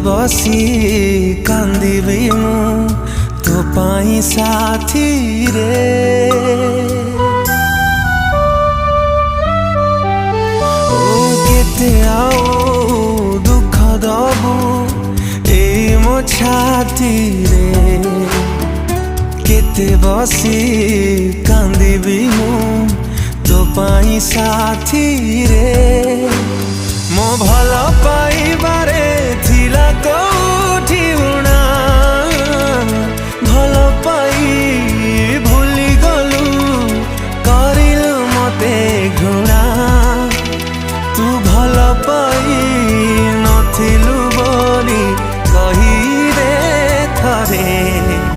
बसी कांदिबी मु तो पाई साथी रे। ओ केते आओ दुख दबु ए मो छाती रे। केते बसी कांदिबी मु तो पाई साथी रे। मो भल पाइबारे थिला कोठी उणा